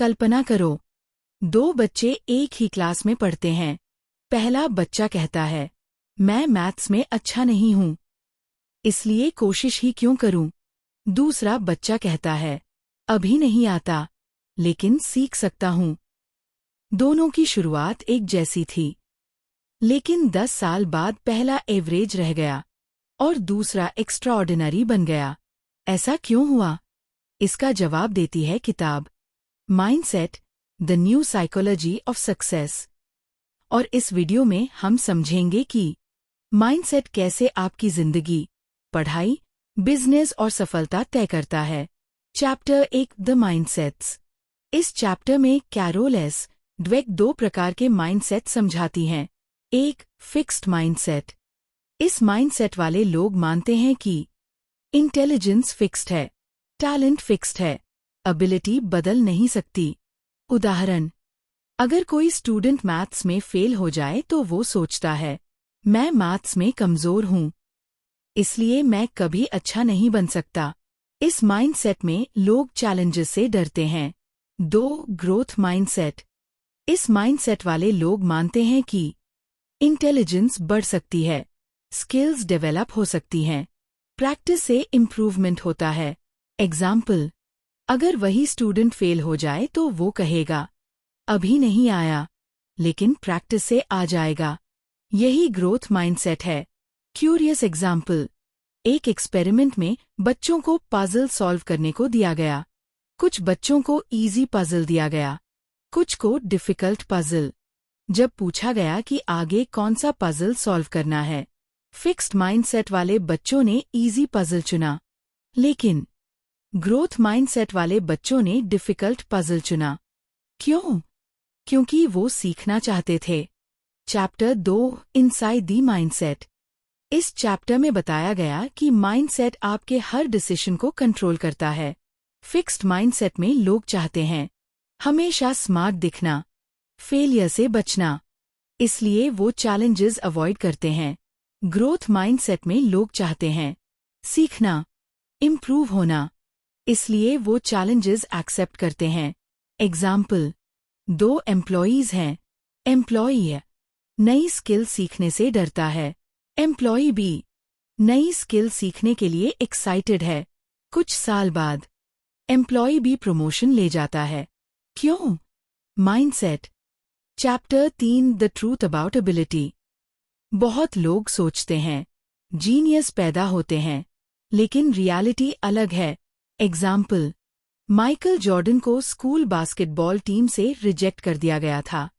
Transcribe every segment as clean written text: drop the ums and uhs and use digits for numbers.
कल्पना करो, दो बच्चे एक ही क्लास में पढ़ते हैं। पहला बच्चा कहता है, मैं मैथ्स में अच्छा नहीं हूँ, इसलिए कोशिश ही क्यों करूँ। दूसरा बच्चा कहता है, अभी नहीं आता, लेकिन सीख सकता हूँ। दोनों की शुरुआत एक जैसी थी, लेकिन 10 साल बाद पहला एवरेज रह गया और दूसरा एक्स्ट्राऑर्डिनरी बन गया। ऐसा क्यों हुआ? इसका जवाब देती है किताब mindset, the new psychology of success. और इस वीडियो में हम समझेंगे कि माइंडसेट कैसे आपकी जिंदगी, पढ़ाई, बिजनेस और सफलता तय करता है। Chapter 1, the mindsets. इस चैप्टर में कैरोल एस ड्वेक 2 प्रकार के माइंडसेट समझाती हैं। 1, फिक्स्ड माइंडसेट। इस माइंडसेट वाले लोग मानते हैं कि इंटेलिजेंस फिक्स्ड है, टैलेंट फिक्स्ड है, एबिलिटी बदल नहीं सकती। उदाहरण, अगर कोई स्टूडेंट मैथ्स में फेल हो जाए तो वो सोचता है, मैं मैथ्स में कमजोर हूँ, इसलिए मैं कभी अच्छा नहीं बन सकता। इस माइंडसेट में लोग चैलेंजेस से डरते हैं। 2, ग्रोथ माइंडसेट। इस माइंडसेट वाले लोग मानते हैं कि इंटेलिजेंस बढ़ सकती है, स्किल्स डेवलप हो सकती हैं, प्रैक्टिस से इम्प्रूवमेंट होता है। एग्जाम्पल, अगर वही स्टूडेंट फेल हो जाए तो वो कहेगा, अभी नहीं आया, लेकिन प्रैक्टिस से आ जाएगा। यही ग्रोथ माइंडसेट है। क्यूरियस एग्जाम्पल, एक एक्सपेरिमेंट में बच्चों को पजल सॉल्व करने को दिया गया। कुछ बच्चों को इजी पजल दिया गया, कुछ को डिफिकल्ट पजल। जब पूछा गया कि आगे कौन सा पजल सॉल्व करना है, फिक्स्ड माइंडसेट वाले बच्चों ने इजी पजल चुना, लेकिन ग्रोथ माइंडसेट वाले बच्चों ने डिफिकल्ट पजल चुना। क्यों? क्योंकि वो सीखना चाहते थे। Chapter 2, inside the mindset. इस चैप्टर में बताया गया कि माइंडसेट आपके हर डिसीजन को कंट्रोल करता है। फिक्स्ड माइंडसेट में लोग चाहते हैं हमेशा स्मार्ट दिखना, फेलियर से बचना, इसलिए वो चैलेंजेस अवॉइड करते हैं। ग्रोथ माइंडसेट में लोग चाहते हैं सीखना, इम्प्रूव होना, इसलिए वो चैलेंजेस एक्सेप्ट करते हैं। एग्जाम्पल, 2 एम्प्लॉयीज हैं। एम्प्लॉई नई स्किल सीखने से डरता है, एम्प्लॉई बी नई स्किल सीखने के लिए एक्साइटेड है। कुछ साल बाद एम्प्लॉई बी प्रमोशन ले जाता है। क्यों? Mindset. Chapter 3, the truth about ability. बहुत लोग सोचते हैं जीनियस पैदा होते हैं, लेकिन रियलिटी अलग है। एग्जाम्पल, माइकल जॉर्डन को स्कूल बास्केटबॉल टीम से रिजेक्ट कर दिया गया था,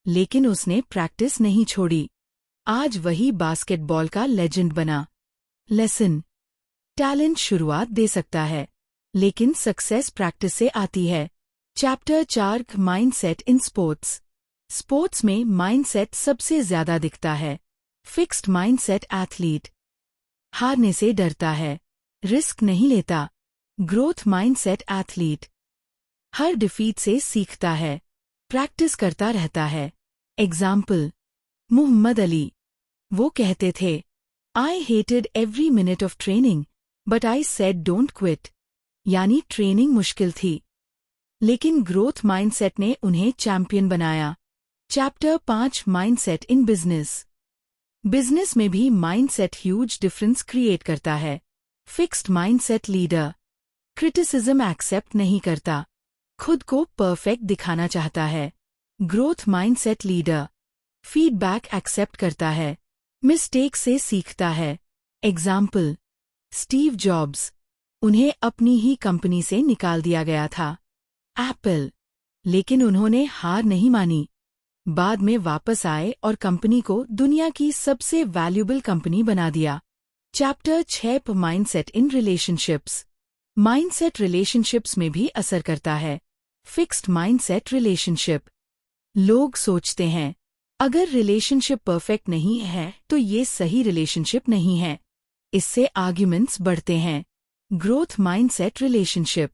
लेकिन उसने प्रैक्टिस नहीं छोड़ी। आज वही बास्केटबॉल का लेजेंड बना। लेसन, टैलेंट शुरुआत दे सकता है, लेकिन सक्सेस प्रैक्टिस से आती है। Chapter 4, mindset in sports. Sports में माइंडसेट सबसे ज्यादा दिखता है। फिक्स्ड माइंडसेट एथलीट हारने से डरता है, रिस्क नहीं लेता। ग्रोथ माइंडसेट एथलीट हर डिफीट से सीखता है, प्रैक्टिस करता रहता है। एग्जाम्पल, मोहम्मद अली, वो कहते थे, I hated every minute of training but I said don't quit, यानी ट्रेनिंग मुश्किल थी, लेकिन ग्रोथ माइंडसेट ने उन्हें चैंपियन बनाया। Chapter 5, mindset in business. Business में भी माइंडसेट ह्यूज डिफरेंस क्रिएट करता है। Fixed mindset leader criticism accept नहीं करता, खुद को परफेक्ट दिखाना चाहता है। Growth mindset leader feedback accept करता है, मिस्टेक से सीखता है। एग्जाम्पल, स्टीव जॉब्स, उन्हें अपनी ही कंपनी से निकाल दिया गया था। एप्पल, लेकिन उन्होंने हार नहीं मानी, बाद में वापस आए और कंपनी को दुनिया की सबसे वैल्यूएबल कंपनी बना दिया। Chapter 6, mindset in relationships. Mindset relationships में भी असर करता है। Fixed mindset relationship. लोग सोचते हैं, अगर रिलेशनशिप परफेक्ट नहीं है तो ये सही रिलेशनशिप नहीं है, इससे आर्ग्यूमेंट्स बढ़ते हैं। Growth mindset relationship.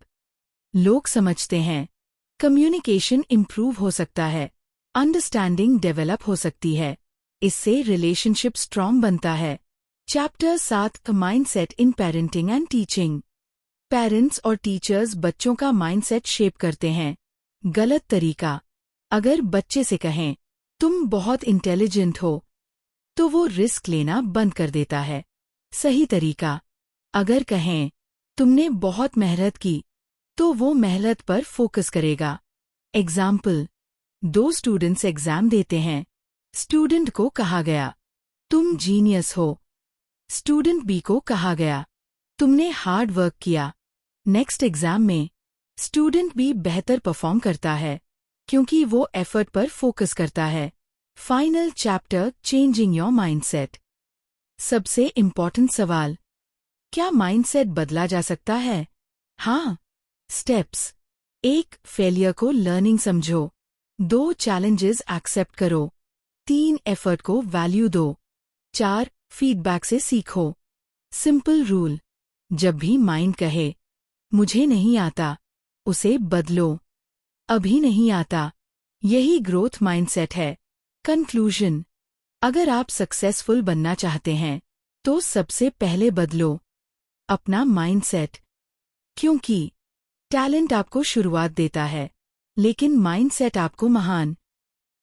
लोग समझते हैं कम्युनिकेशन इंप्रूव हो सकता है, अंडरस्टैंडिंग डेवलप हो सकती है, इससे रिलेशनशिप स्ट्रॉन्ग बनता है। Chapter 7, mindset in parenting and teaching. Parents और टीचर्स बच्चों का माइंडसेट शेप करते हैं। गलत तरीका। अगर बच्चे से कहें, तुम बहुत इंटेलिजेंट हो, तो वो रिस्क लेना बंद कर देता है। सही तरीका। अगर कहें, तुमने बहुत मेहनत की, तो वो मेहनत पर फोकस करेगा। एग्जाम्पल, 2 स्टूडेंट्स एग्जाम देते हैं। स्टूडेंट को कहा गया, तुम जीनियस हो। स्टूडेंट बी को कहा गया, तुमने हार्ड वर्क किया। नेक्स्ट एग्जाम में स्टूडेंट बी बेहतर परफॉर्म करता है, क्योंकि वो एफर्ट पर फोकस करता है। Final chapter, changing your mindset. सबसे इम्पॉर्टेंट सवाल, क्या माइंडसेट बदला जा सकता है? हाँ। स्टेप्स। 1. फेलियर को लर्निंग समझो। 2. चैलेंजेस एक्सेप्ट करो। 3. एफर्ट को वैल्यू दो। 4. फीडबैक से सीखो। सिंपल रूल, जब भी माइंड कहे, मुझे नहीं आता, उसे बदलो। अभी नहीं आता। यही ग्रोथ माइंडसेट है। कंक्लूजन, अगर आप सक्सेसफुल बनना चाहते हैं, तो सबसे पहले बदलो अपना माइंडसेट। क्योंकि टैलेंट आपको शुरुआत देता है, लेकिन माइंडसेट आपको महान